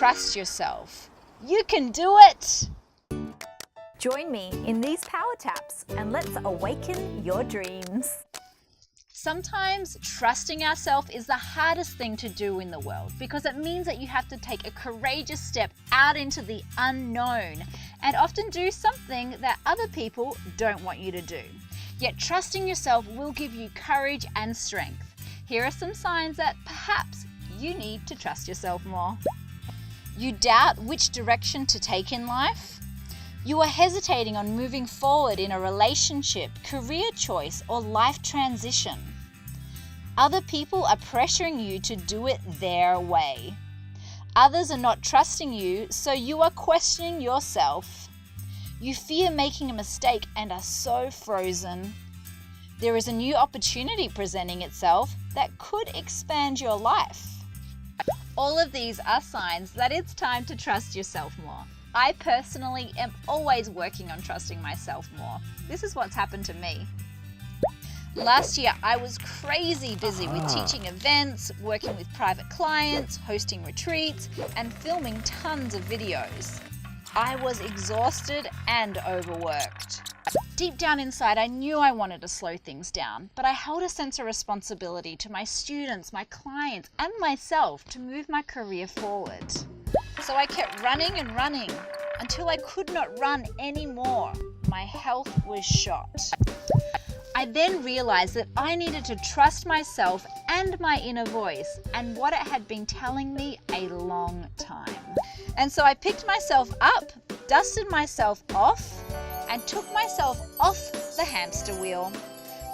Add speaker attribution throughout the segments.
Speaker 1: trust yourself. You can do it!
Speaker 2: Join me in these power taps and let's awaken your dreams.
Speaker 1: Sometimes trusting ourselves is the hardest thing to do in the world because it means that you have to take a courageous step out into the unknown and often do something that other people don't want you to do. Yet trusting yourself will give you courage and strength. Here are some signs that perhaps you need to trust yourself more. You doubt which direction to take in life. You are hesitating on moving forward in a relationship, career choice, or life transition. Other people are pressuring you to do it their way. Others are not trusting you, so you are questioning yourself. You fear making a mistake and are so frozen. There is a new opportunity presenting itself that could expand your life. All of these are signs that it's time to trust yourself more. I personally am always working on trusting myself more. This is what's happened to me. Last year, I was crazy busy with teaching events, working with private clients, hosting retreats, and filming tons of videos. I was exhausted and overworked. Deep down inside, I knew I wanted to slow things down, but I held a sense of responsibility to my students, my clients, and myself to move my career forward. So I kept running and running until I could not run anymore. My health was shot. I then realized that I needed to trust myself and my inner voice and what it had been telling me a long time. And so I picked myself up, dusted myself off, and took myself off the hamster wheel.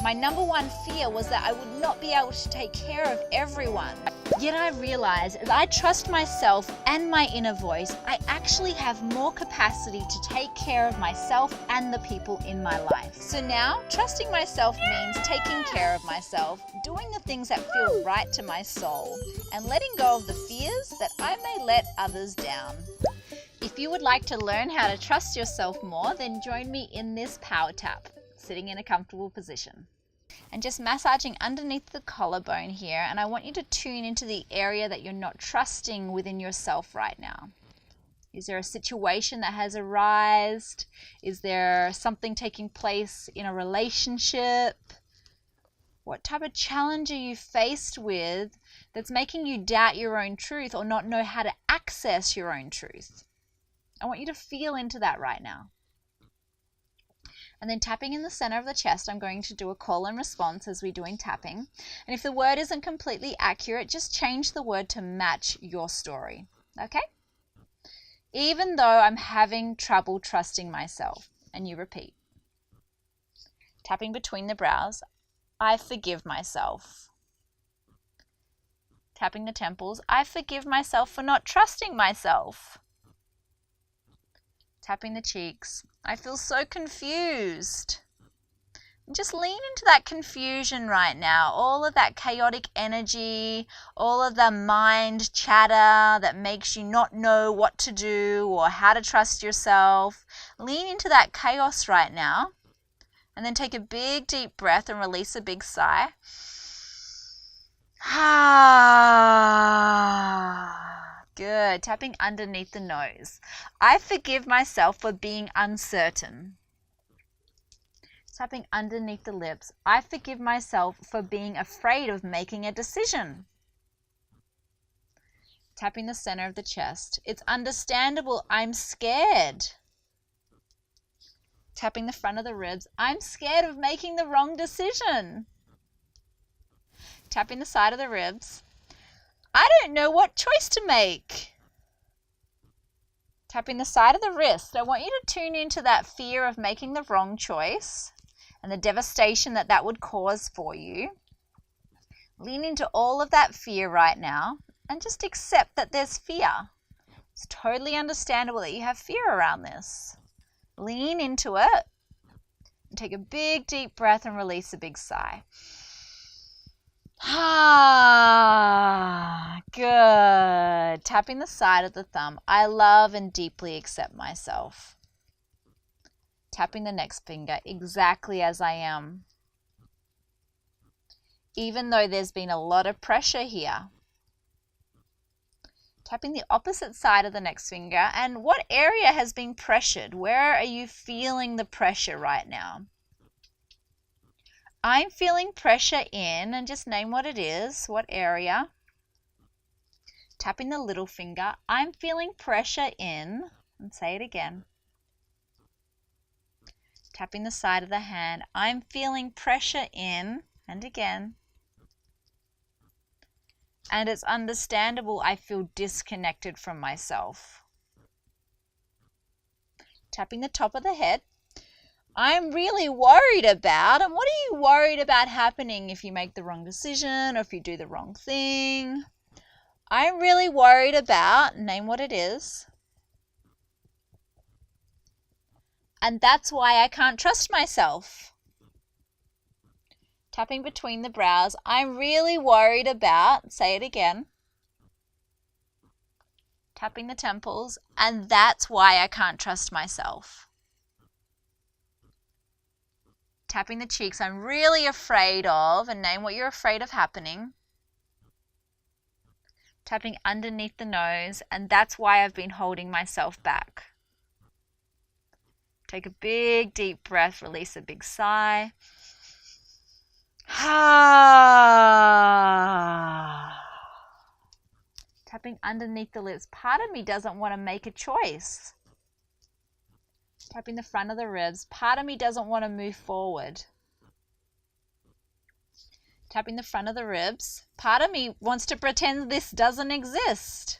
Speaker 1: My number one fear was that I would not be able to take care of everyone. Yet I realized as I trust myself and my inner voice, I actually have more capacity to take care of myself and the people in my life. So now, trusting myself means taking care of myself, doing the things that feel right to my soul, and letting go of the fears that I may let others down. If you would like to learn how to trust yourself more, then join me in this power tap, sitting in a comfortable position. And just massaging underneath the collarbone here, and I want you to tune into the area that you're not trusting within yourself right now. Is there a situation that has arisen? Is there something taking place in a relationship? What type of challenge are you faced with that's making you doubt your own truth or not know how to access your own truth? I want you to feel into that right now. And then tapping in the center of the chest, I'm going to do a call and response as we're doing tapping. And if the word isn't completely accurate, just change the word to match your story, okay? Even though I'm having trouble trusting myself, and you repeat. Tapping between the brows, I forgive myself. Tapping the temples, I forgive myself for not trusting myself. Tapping the cheeks, I feel so confused. And just lean into that confusion right now, all of that chaotic energy, all of the mind chatter that makes you not know what to do or how to trust yourself. Lean into that chaos right now, and then take a big deep breath and release a big sigh. Good. Tapping underneath the nose. I forgive myself for being uncertain. Tapping underneath the lips. I forgive myself for being afraid of making a decision. Tapping the center of the chest. It's understandable. I'm scared. Tapping the front of the ribs. I'm scared of making the wrong decision. Tapping the side of the ribs. I don't know what choice to make. Tapping the side of the wrist. I want you to tune into that fear of making the wrong choice and the devastation that that would cause for you. Lean into all of that fear right now and just accept that there's fear. It's totally understandable that you have fear around this. Lean into it and take a big deep breath and release a big sigh. Good. Tapping the side of the thumb. I love and deeply accept myself. Tapping the next finger, exactly as I am. Even though there's been a lot of pressure here. Tapping the opposite side of the next finger. And what area has been pressured? Where are you feeling the pressure right now? I'm feeling pressure in, and just name what it is, what area. Tapping the little finger. I'm feeling pressure in, and say it again. Tapping the side of the hand. I'm feeling pressure in, and again. And it's understandable I feel disconnected from myself. Tapping the top of the head. I'm really worried about, and what are you worried about happening if you make the wrong decision or if you do the wrong thing? I'm really worried about, name what it is. And that's why I can't trust myself. Tapping between the brows. I'm really worried about, say it again. Tapping the temples, and that's why I can't trust myself. Tapping the cheeks. I'm really afraid of, and name what you're afraid of happening. Tapping underneath the nose, and that's why I've been holding myself back. Take a big deep breath, release a big sigh. Tapping underneath the lips. Part of me doesn't want to make a choice. Tapping the front of the ribs. Part of me doesn't want to move forward. Tapping the front of the ribs. Part of me wants to pretend this doesn't exist.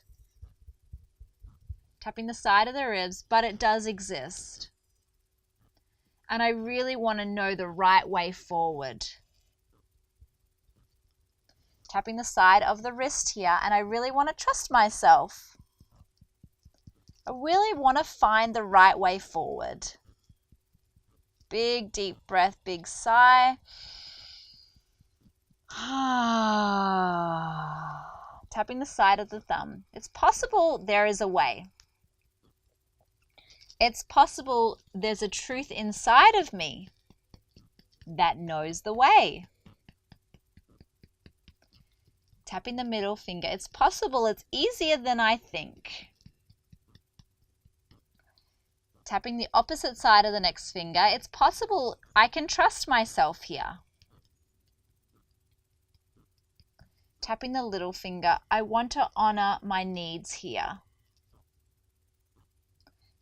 Speaker 1: Tapping the side of the ribs, but it does exist. And I really want to know the right way forward. Tapping the side of the wrist here, and I really want to trust myself. I really want to find the right way forward. Big deep breath, big sigh. Tapping the side of the thumb. It's possible there is a way. It's possible there's a truth inside of me that knows the way. Tapping the middle finger. It's possible it's easier than I think. Tapping the opposite side of the next finger. It's possible I can trust myself here. Tapping the little finger. I want to honor my needs here.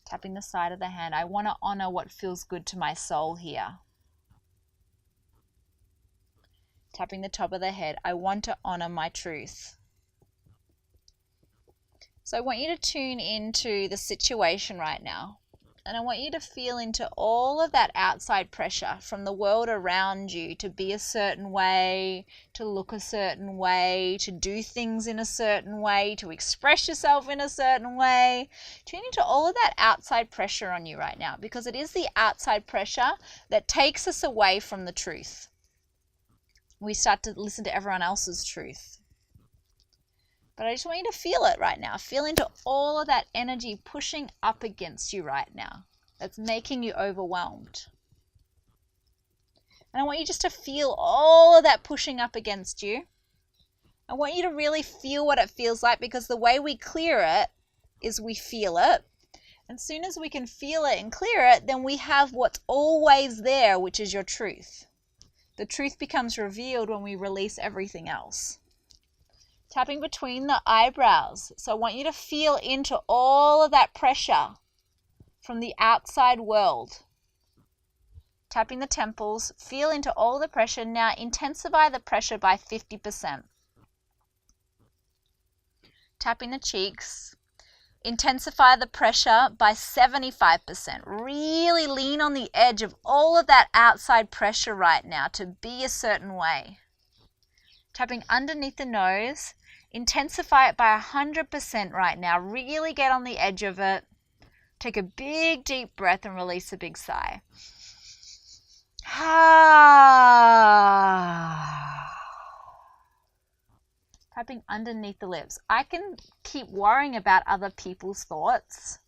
Speaker 1: Tapping the side of the hand. I want to honor what feels good to my soul here. Tapping the top of the head. I want to honor my truth. So I want you to tune into the situation right now. And I want you to feel into all of that outside pressure from the world around you to be a certain way, to look a certain way, to do things in a certain way, to express yourself in a certain way. Tune into all of that outside pressure on you right now, because it is the outside pressure that takes us away from the truth. We start to listen to everyone else's truth. But I just want you to feel it right now. Feel into all of that energy pushing up against you right now. That's making you overwhelmed. And I want you just to feel all of that pushing up against you. I want you to really feel what it feels like, because the way we clear it is we feel it. And as soon as we can feel it and clear it, then we have what's always there, which is your truth. The truth becomes revealed when we release everything else. Tapping between the eyebrows. So I want you to feel into all of that pressure from the outside world. Tapping the temples. Feel into all the pressure. Now intensify the pressure by 50%. Tapping the cheeks. Intensify the pressure by 75%. Really lean on the edge of all of that outside pressure right now to be a certain way. Tapping underneath the nose. Intensify it by 100% right now. Really get on the edge of it. Take a big deep breath and release a big sigh. Tapping underneath the lips. I can keep worrying about other people's thoughts.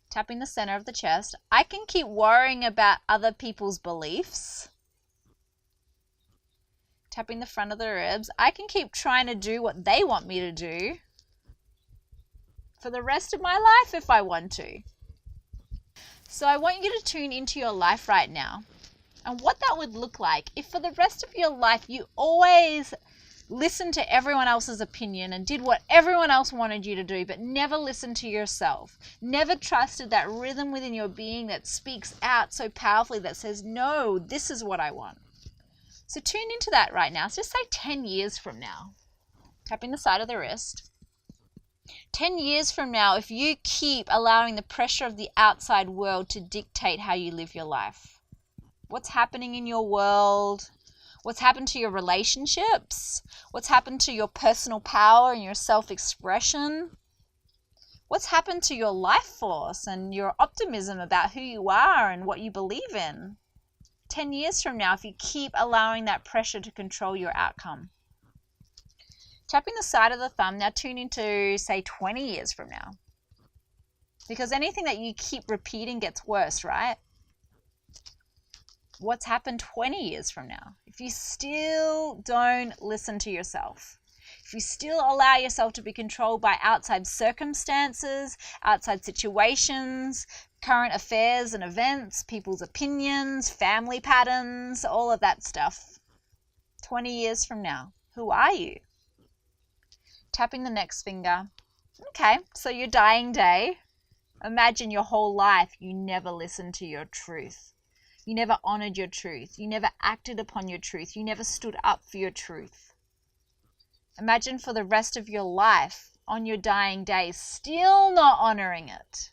Speaker 1: Tapping the center of the chest. I can keep worrying about other people's beliefs. Tapping the front of the ribs. I can keep trying to do what they want me to do. for the rest of my life if I want to. So I want you to tune into your life right now and what that would look like if for the rest of your life you always listened to everyone else's opinion and did what everyone else wanted you to do, but never listened to yourself, never trusted that rhythm within your being that speaks out so powerfully that says, no, this is what I want. So tune into that right now. So just say 10 years from now, tapping the side of the wrist. 10 years from now, if you keep allowing the pressure of the outside world to dictate how you live your life, what's happening in your world, what's happened to your relationships, what's happened to your personal power and your self-expression, what's happened to your life force and your optimism about who you are and what you believe in. 10 years from now, if you keep allowing that pressure to control your outcome. Tapping the side of the thumb, now tune into, say, 20 years from now. Because anything that you keep repeating gets worse, right? What's happened 20 years from now? If you still don't listen to yourself, if you still allow yourself to be controlled by outside circumstances, outside situations, current affairs and events, people's opinions, family patterns, all of that stuff, 20 years from now, who are you? Tapping the next finger. Okay, so your dying day. Imagine your whole life you never listened to your truth. You never honored your truth. You never acted upon your truth. You never stood up for your truth. Imagine for the rest of your life, on your dying day, still not honoring it.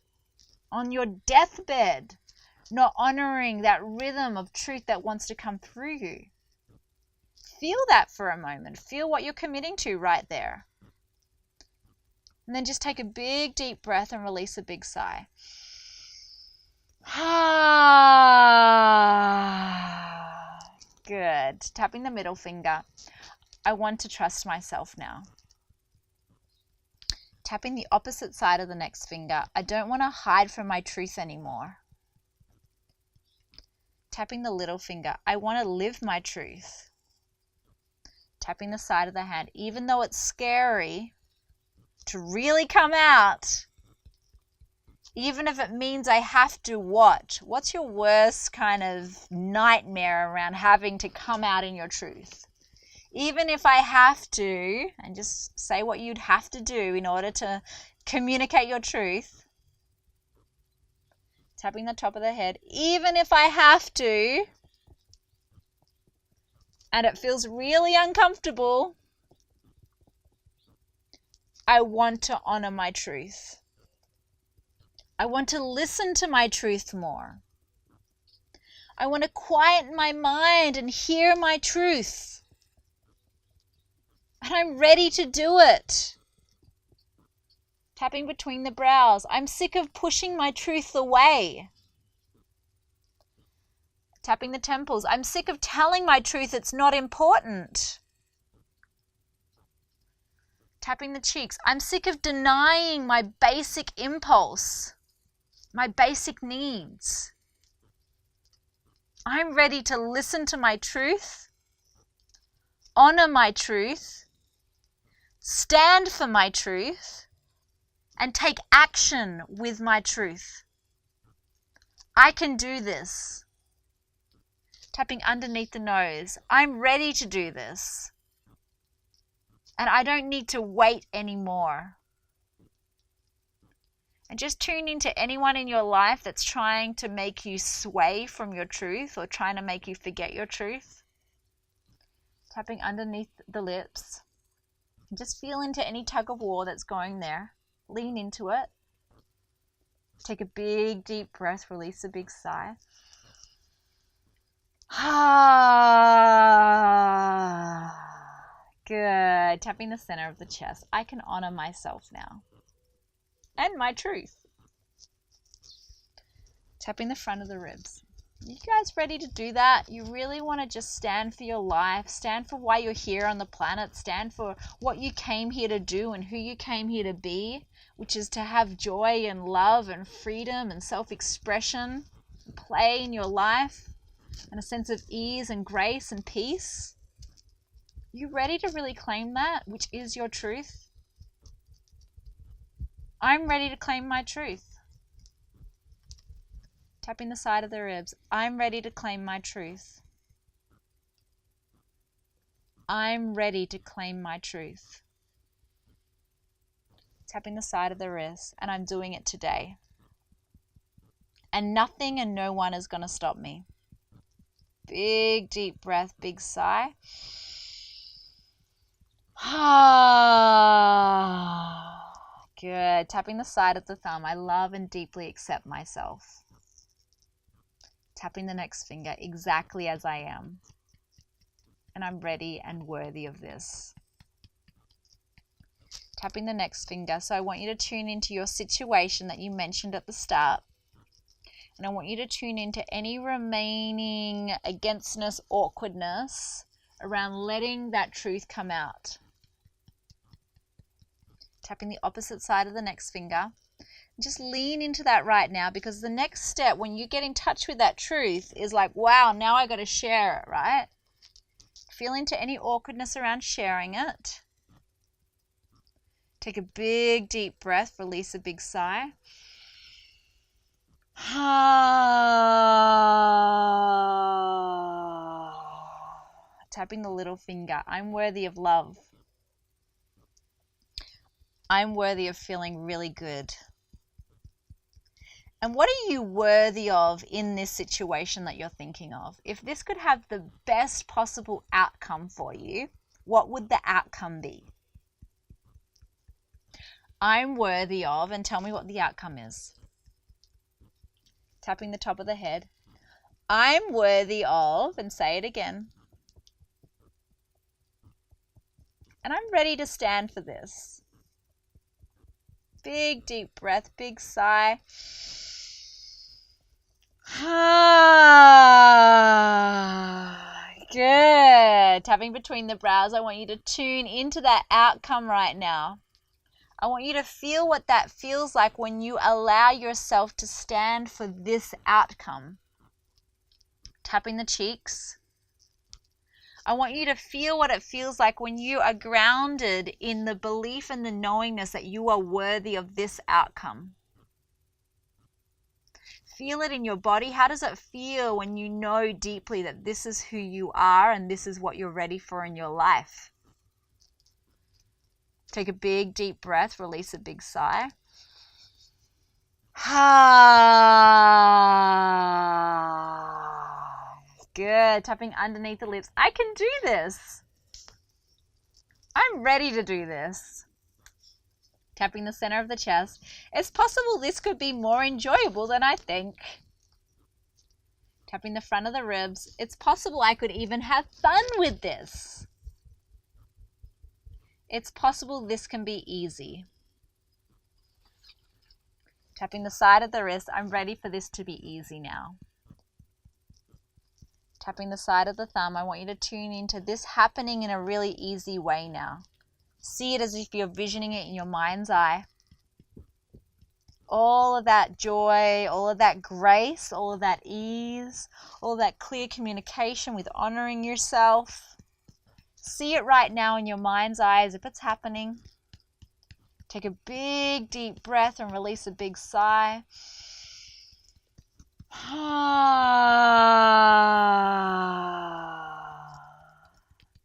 Speaker 1: On your deathbed, not honoring that rhythm of truth that wants to come through you. Feel that for a moment. Feel what you're committing to right there. And then just take a big deep breath and release a big sigh. Good. Tapping the middle finger. I want to trust myself now. Tapping the opposite side of the next finger. I don't want to hide from my truth anymore. Tapping the little finger. I want to live my truth. Tapping the side of the hand. Even though it's scary to really come out, even if it means I have to what? What's your worst kind of nightmare around having to come out in your truth? Even if I have to, and just say what you'd have to do in order to communicate your truth. Tapping the top of the head. Even if I have to, and it feels really uncomfortable, I want to honor my truth. I want to listen to my truth more. I want to quieten my mind and hear my truth. And I'm ready to do it. Tapping between the brows. I'm sick of pushing my truth away. Tapping the temples. I'm sick of telling my truth it's not important. Tapping the cheeks. I'm sick of denying my basic impulse, my basic needs. I'm ready to listen to my truth, honor my truth, stand for my truth, and take action with my truth. I can do this. Tapping underneath the nose. I'm ready to do this. And I don't need to wait anymore. And just tune into anyone in your life that's trying to make you sway from your truth or trying to make you forget your truth. Tapping underneath the lips. And just feel into any tug of war that's going there. Lean into it. Take a big deep breath, release a big sigh. Good. Tapping the center of the chest. I can honor myself now. And my truth. Tapping the front of the ribs. You guys ready to do that? You really want to just stand for your life, stand for why you're here on the planet, stand for what you came here to do and who you came here to be, which is to have joy and love and freedom and self-expression, play in your life, and a sense of ease and grace and peace. You ready to really claim that, which is your truth? I'm ready to claim my truth. Tapping the side of the ribs. I'm ready to claim my truth. I'm ready to claim my truth. Tapping the side of the wrist, and I'm doing it today. And nothing and no one is going to stop me. Big deep breath, big sigh. Good. Tapping the side of the thumb. I love and deeply accept myself. Tapping the next finger, exactly as I am. And I'm ready and worthy of this. Tapping the next finger. So I want you to tune into your situation that you mentioned at the start. And I want you to tune into any remaining againstness, awkwardness around letting that truth come out. Tapping the opposite side of the next finger. Just lean into that right now, because the next step when you get in touch with that truth is like, wow, now I got to share it, right? Feel into any awkwardness around sharing it. Take a big deep breath, release a big sigh. Tapping the little finger. I'm worthy of love. I'm worthy of feeling really good. And what are you worthy of in this situation that you're thinking of? If this could have the best possible outcome for you, what would the outcome be? I'm worthy of, and tell me what the outcome is. Tapping the top of the head. I'm worthy of, and say it again. And I'm ready to stand for this. Big deep breath, big sigh. Good. Tapping between the brows. I want you to tune into that outcome right now. I want you to feel what that feels like when you allow yourself to stand for this outcome. Tapping the cheeks. I want you to feel what it feels like when you are grounded in the belief and the knowingness that you are worthy of this outcome. Feel it in your body. How does it feel when you know deeply that this is who you are and this is what you're ready for in your life? Take a big deep breath, release a big sigh. Good. Tapping underneath the lips. I can do this. I'm ready to do this. Tapping the center of the chest. It's possible this could be more enjoyable than I think. Tapping the front of the ribs. It's possible I could even have fun with this. It's possible this can be easy. Tapping the side of the wrist. I'm ready for this to be easy now. Tapping the side of the thumb. I want you to tune into this happening in a really easy way now. See it as if you're visioning it in your mind's eye. All of that joy, all of that grace, all of that ease, all of that clear communication with honoring yourself. See it right now in your mind's eye as if it's happening. Take a big deep breath and release a big sigh.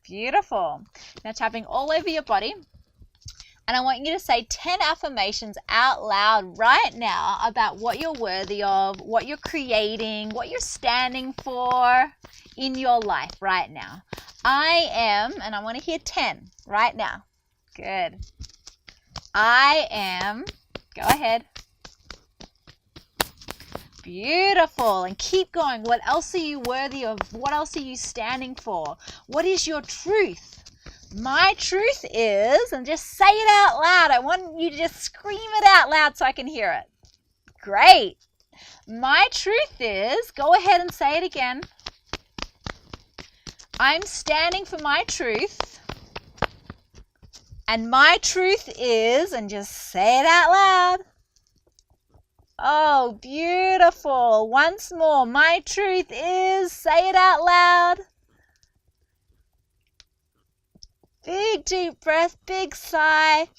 Speaker 1: Beautiful. Now tapping all over your body. And I want you to say 10 affirmations out loud right now about what you're worthy of, what you're creating, what you're standing for in your life right now. I am, and I want to hear 10 right now. Good. I am, go ahead. Beautiful. And keep going. What else are you worthy of? What else are you standing for? What is your truth? My truth is, and just say it out loud. I want you to just scream it out loud so I can hear it. Great. My truth is, go ahead and say it again. I'm standing for my truth. And my truth is, and just say it out loud. Oh, beautiful. Once more. My truth is, say it out loud. Big deep breath, big sigh.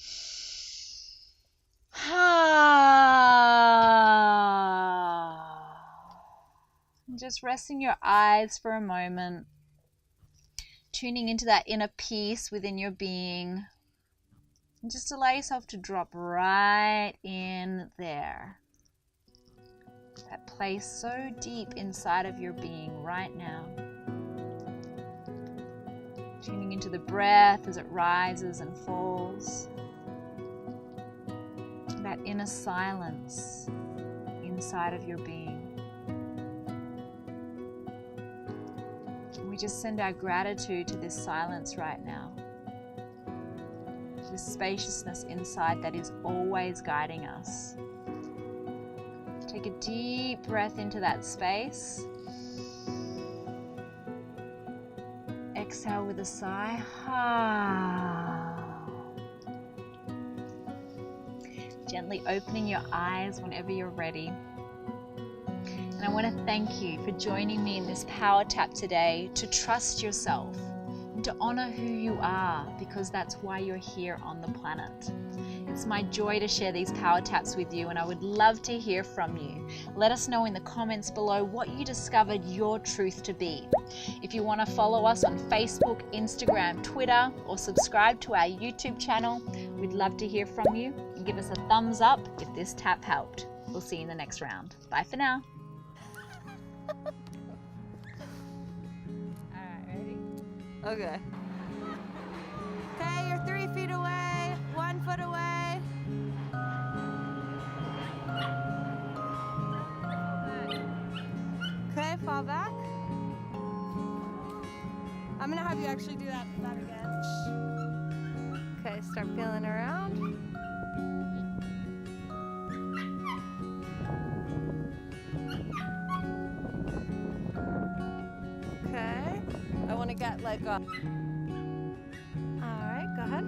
Speaker 1: Just resting your eyes for a moment, tuning into that inner peace within your being. And just allow yourself to drop right in there. That place so deep inside of your being right now. Tuning into the breath as it rises and falls. That inner silence inside of your being. And we just send our gratitude to this silence right now. This spaciousness inside that is always guiding us. Take a deep breath into that space. Exhale with a sigh. Gently opening your eyes whenever you're ready. And I want to thank you for joining me in this power tap today to trust yourself and to honor who you are, because that's why you're here on the planet. It's my joy to share these power taps with you, and I would love to hear from you. Let us know in the comments below what you discovered your truth to be. If you want to follow us on Facebook, Instagram, Twitter, or subscribe to our YouTube channel, we'd love to hear from you, and give us a thumbs up if this tap helped. We'll see you in the next round. Bye for now.
Speaker 3: Okay. Okay, you're 3 feet away, 1 foot away. Okay, fall back. I'm gonna have you actually do that again. Okay, start feeling around. Okay, I want to get like a... All right, go ahead.